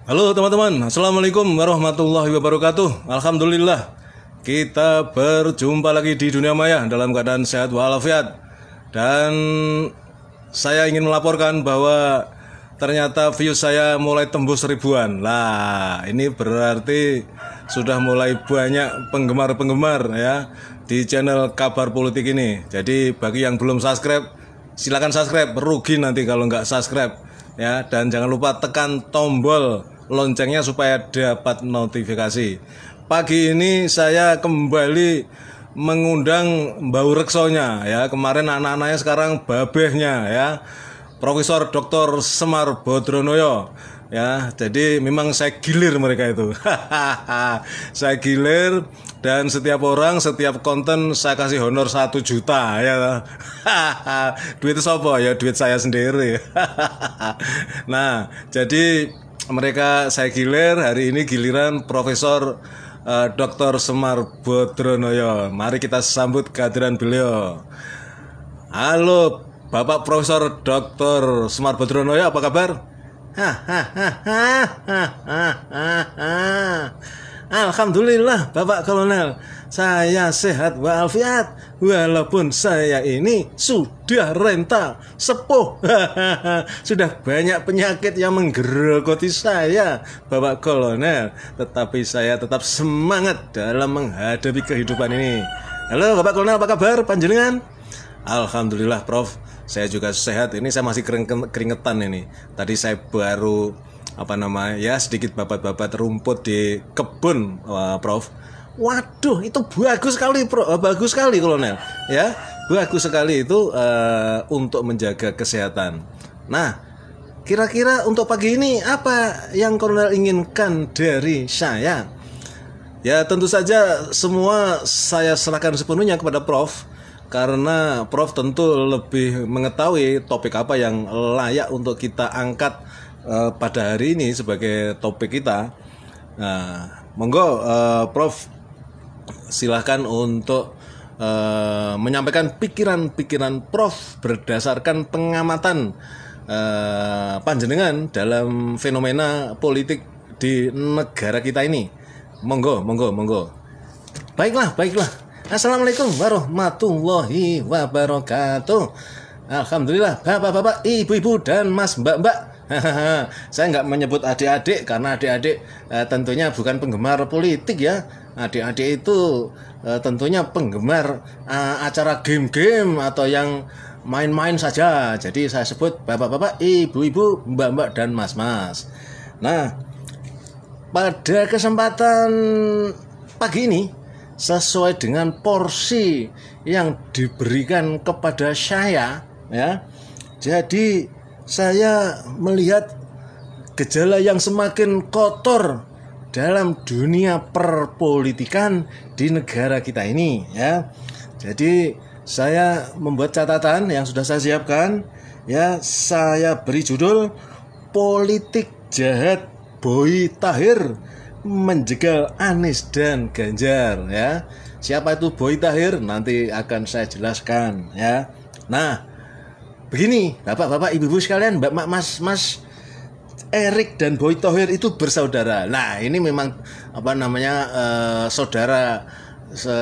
Halo teman-teman, Assalamualaikum warahmatullahi wabarakatuh. Alhamdulillah, kita berjumpa lagi di dunia maya dalam keadaan sehat walafiat. Dan saya ingin melaporkan bahwa ternyata views saya mulai tembus ribuan. Lah, ini berarti sudah mulai banyak penggemar-penggemar ya di channel Kabar Politik ini. Jadi bagi yang belum subscribe, silakan subscribe. Rugi nanti kalau nggak subscribe ya. Dan jangan lupa tekan tombol loncengnya supaya dapat notifikasi. Pagi ini saya kembali mengundang Mbak Reksonya ya. Kemarin anak-anaknya, sekarang babehnya ya, Profesor Dr. Semar Bodronoyo ya. Jadi memang saya gilir mereka itu. Saya gilir, dan setiap orang, setiap konten saya kasih honor 1 juta ya. Duit siapa ya? Duit saya sendiri. Nah, jadi mereka saya gilir. Hari ini giliran Profesor Dr. Semar Bodronoyo. Mari kita sambut kehadiran beliau. Halo Bapak Profesor Dr. Semar Bodronoyo, apa kabar? Alhamdulillah Bapak Kolonel, saya sehat walafiat, walaupun saya ini sudah renta sepuh. Sudah banyak penyakit yang menggerogoti saya Bapak Kolonel, tetapi saya tetap semangat dalam menghadapi kehidupan ini. Halo Bapak Kolonel, apa kabar panjenengan? Alhamdulillah Prof, saya juga sehat. Ini saya masih keringetan ini. Tadi saya baru sedikit babat-babat rumput di kebun, Prof. Waduh, itu bagus sekali, bagus sekali Kolonel. Ya, bagus sekali itu untuk menjaga kesehatan. Nah, kira-kira untuk pagi ini apa yang Kolonel inginkan dari saya? Ya, tentu saja semua saya serahkan sepenuhnya kepada Prof, karena Prof tentu lebih mengetahui topik apa yang layak untuk kita angkat pada hari ini sebagai topik kita. Nah, monggo Prof, silahkan untuk menyampaikan pikiran-pikiran Prof berdasarkan pengamatan panjenengan dalam fenomena politik di negara kita ini. Monggo. Baiklah. Assalamualaikum warahmatullahi wabarakatuh. Alhamdulillah Bapak-bapak, ibu-ibu, dan mas-mbak-mbak. Saya nggak menyebut adik-adik karena adik-adik tentunya bukan penggemar politik ya. Adik-adik itu tentunya penggemar acara game-game atau yang main-main saja. Jadi saya sebut bapak-bapak, ibu-ibu, mbak-mbak, dan mas-mas. Nah, pada kesempatan pagi ini, sesuai dengan porsi yang diberikan kepada saya ya, jadi saya melihat gejala yang semakin kotor dalam dunia perpolitikan di negara kita ini ya. Jadi saya membuat catatan yang sudah saya siapkan ya. Saya beri judul Politik Jahat Boy Tahir menjegal Anies dan Ganjar ya. Siapa itu Boy Tahir? Nanti akan saya jelaskan ya. Nah, begini, bapak-bapak, ibu-ibu sekalian, mbak, mas, Erik dan Boy Thohir itu bersaudara. Nah, ini memang saudara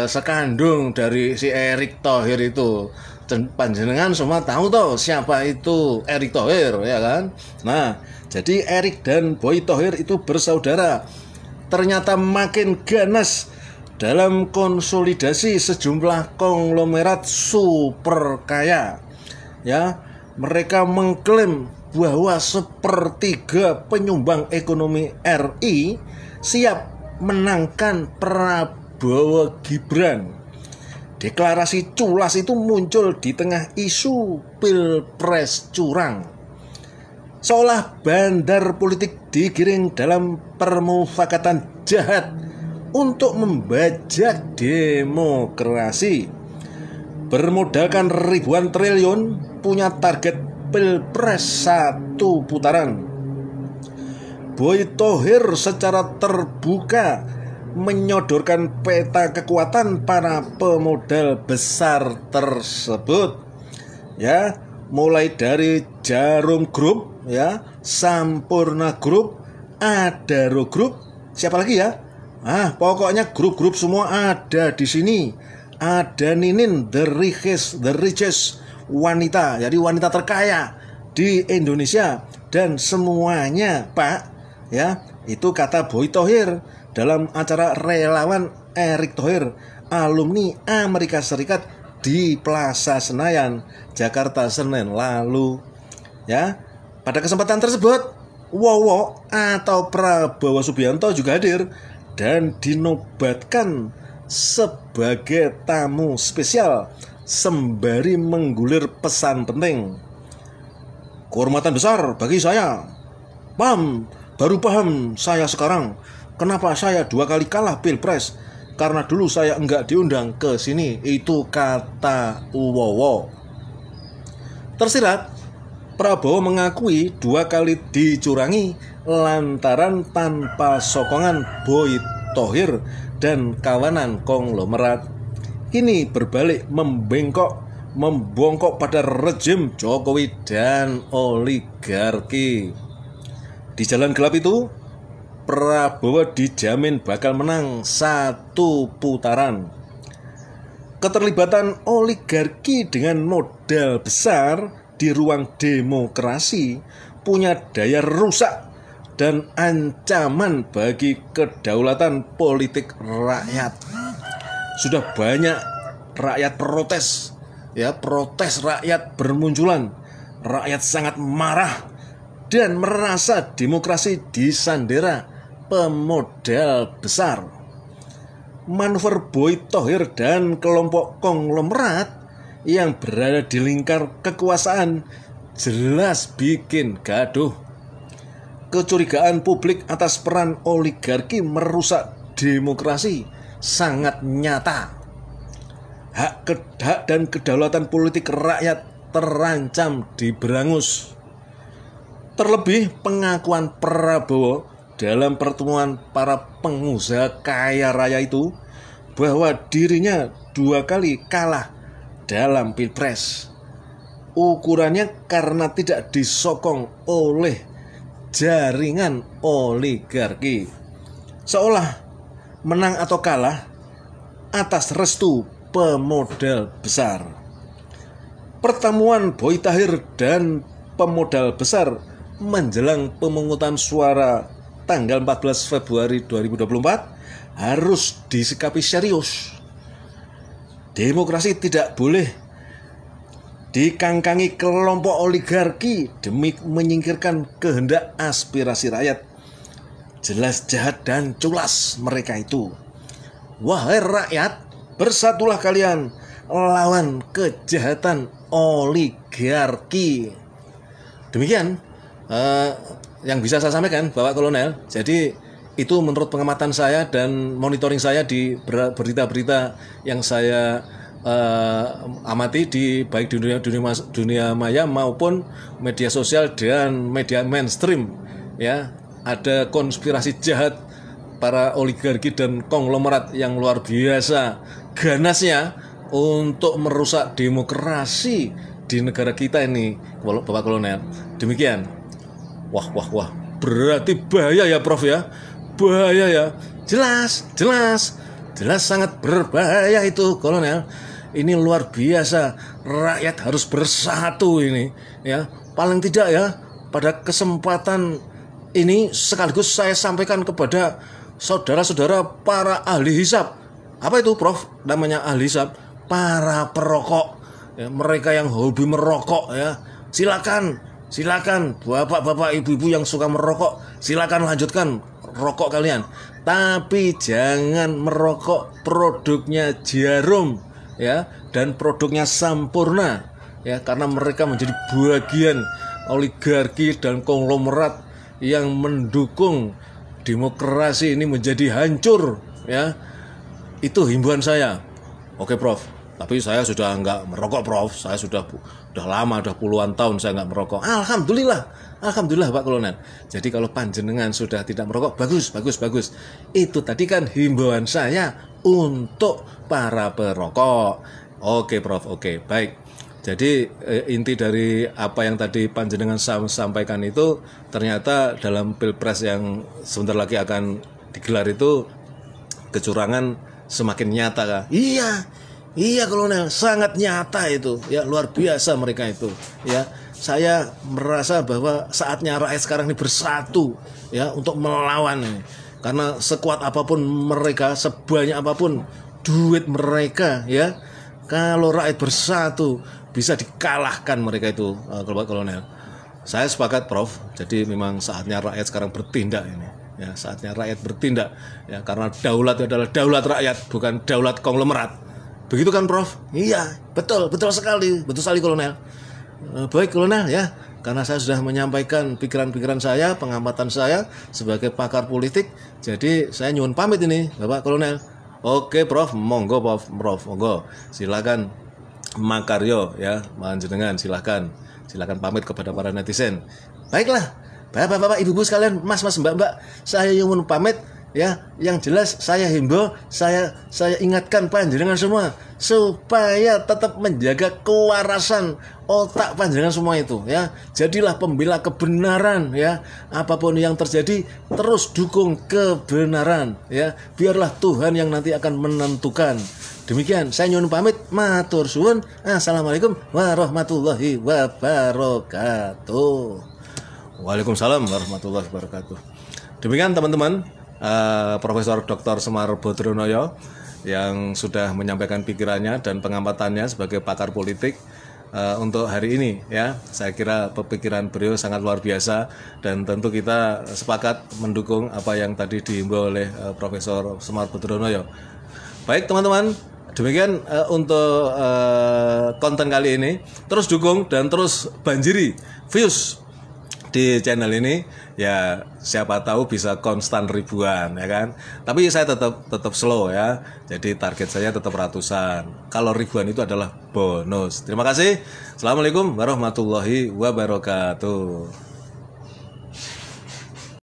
sekandung dari si Erik Thohir itu. Panjenengan semua tahu toh siapa itu Erik Thohir ya kan? Nah, jadi Erik dan Boy Thohir itu bersaudara. Ternyata makin ganas dalam konsolidasi sejumlah konglomerat super kaya. Ya, mereka mengklaim bahwa sepertiga penyumbang ekonomi RI siap menangkan Prabowo Gibran. Deklarasi culas itu muncul di tengah isu pilpres curang. Seolah bandar politik digiring dalam permufakatan jahat untuk membajak demokrasi. Bermodalkan ribuan triliun, punya target pilpres 1 putaran. Boy Thohir secara terbuka menyodorkan peta kekuatan para pemodal besar tersebut ya, mulai dari Jarum Group ya, Sampurna Group, ada Row Group, siapa lagi ya? Pokoknya grup-grup semua ada di sini. Ada Ninin, the richest wanita, jadi wanita terkaya di Indonesia, dan semuanya, Pak, ya, itu kata Boy Thohir dalam acara relawan Erick Thohir, alumni Amerika Serikat di Plaza Senayan, Jakarta Senin lalu. Ya, pada kesempatan tersebut, Wowo atau Prabowo Subianto juga hadir dan dinobatkan sebagai tamu spesial sembari menggulir pesan penting. Kehormatan besar bagi saya. Baru paham saya sekarang kenapa saya 2 kali kalah Pilpres. Karena dulu saya enggak diundang ke sini. Itu kata Wowo. Tersirat, Prabowo mengakui 2 kali dicurangi lantaran tanpa sokongan Boy Thohir dan kawanan konglomerat. Ini berbalik membongkok pada rejim Jokowi dan oligarki. Di jalan gelap itu, Prabowo dijamin bakal menang 1 putaran. Keterlibatan oligarki dengan modal besar di ruang demokrasi punya daya rusak dan ancaman bagi kedaulatan politik rakyat. Sudah banyak rakyat protes, protes rakyat bermunculan. Rakyat sangat marah dan merasa demokrasi disandera pemodal besar. Manuver Boy Thohir dan kelompok konglomerat yang berada di lingkar kekuasaan jelas bikin gaduh. Kecurigaan publik atas peran oligarki merusak demokrasi sangat nyata. Hak dan kedaulatan politik rakyat terancam diberangus. Terlebih pengakuan Prabowo dalam pertemuan para pengusaha kaya raya itu bahwa dirinya 2 kali kalah dalam Pilpres. Ukurannya karena tidak disokong oleh jaringan oligarki. Seolah menang atau kalah atas restu pemodal besar. Pertemuan Boy Thohir dan pemodal besar menjelang pemungutan suara tanggal 14 Februari 2024 harus disikapi serius. Demokrasi tidak boleh dikangkangi kelompok oligarki demi menyingkirkan kehendak aspirasi rakyat. Jelas jahat dan culas mereka itu. Wahai rakyat, bersatulah kalian lawan kejahatan oligarki. Demikian yang bisa saya sampaikan, Bapak Kolonel. Jadi itu menurut pengamatan saya dan monitoring saya di berita-berita yang saya amati di baik di dunia maya maupun media sosial dan media mainstream, ya, ada konspirasi jahat para oligarki dan konglomerat yang luar biasa ganasnya untuk merusak demokrasi di negara kita ini, Bapak Kolonel. Demikian. Wah, berarti bahaya ya, Prof ya. Bahaya ya. Jelas sangat berbahaya itu, Kolonel. Ini luar biasa. Rakyat harus bersatu ini, ya. Paling tidak ya, pada kesempatan ini sekaligus saya sampaikan kepada saudara-saudara para ahli hisab. Apa itu, Prof? Namanya ahli hisab, para perokok, ya, mereka yang hobi merokok, ya. Silakan bapak-bapak, ibu-ibu yang suka merokok, silakan lanjutkan rokok kalian. Tapi jangan merokok produknya Jarum, ya, dan produknya Sampurna, ya, karena mereka menjadi bagian oligarki dan konglomerat yang mendukung demokrasi ini menjadi hancur, ya. Itu himbauan saya. Oke, Prof. Tapi saya sudah enggak merokok, Prof. Saya sudah lama, udah puluhan tahun saya enggak merokok. Alhamdulillah Pak Kolonel. Jadi kalau panjenengan sudah tidak merokok, bagus. Itu tadi kan himbauan saya untuk para perokok. Oke, Prof. Oke, baik. Jadi inti dari apa yang tadi panjenengan sampaikan itu ternyata dalam pilpres yang sebentar lagi akan digelar itu kecurangan semakin nyata kah? Iya Kolonel, sangat nyata itu. Ya luar biasa mereka itu. Ya saya merasa bahwa saatnya rakyat sekarang ini bersatu ya untuk melawan ini. Karena sekuat apapun mereka, sebanyak apapun duit mereka ya, kalau rakyat bersatu bisa dikalahkan mereka itu, Kolonel. Saya sepakat, Prof. Jadi memang saatnya rakyat sekarang bertindak ini. Ya, saatnya rakyat bertindak. Ya, karena daulat adalah daulat rakyat, bukan daulat konglomerat. Begitu kan, Prof? Iya, betul sekali, Kolonel. Baik, Kolonel ya. Karena saya sudah menyampaikan pikiran-pikiran saya, pengamatan saya sebagai pakar politik. Jadi saya nyuwun pamit ini, Bapak Kolonel. Oke, Prof. Monggo, Prof. Monggo. Silakan. Makaryo ya, panjenengan silakan pamit kepada para netizen. Baiklah, bapak-bapak, ibu-ibu sekalian, mas-mas, mbak-mbak, saya nyuwun pamit ya. Yang jelas saya himbau, saya ingatkan panjenengan semua supaya tetap menjaga kewarasan otak panjenengan semua itu ya. Jadilah pembela kebenaran ya. Apapun yang terjadi terus dukung kebenaran ya. Biarlah Tuhan yang nanti akan menentukan. Demikian, saya nyuwun pamit, matur suwun. Assalamualaikum warahmatullahi wabarakatuh. Waalaikumsalam warahmatullahi wabarakatuh. Demikian teman-teman, Profesor Dr. Semar Bodronoyo yang sudah menyampaikan pikirannya dan pengamatannya sebagai pakar politik untuk hari ini ya. Saya kira pemikiran beliau sangat luar biasa dan tentu kita sepakat mendukung apa yang tadi dihimbau oleh Profesor Semar Bodronoyo. Baik teman-teman, demikian untuk konten kali ini. Terus dukung dan terus banjiri views di channel ini ya, siapa tahu bisa konstan ribuan ya kan. Tapi saya tetap slow ya. Jadi target saya tetap ratusan. Kalau ribuan itu adalah bonus. Terima kasih. Assalamualaikum warahmatullahi wabarakatuh.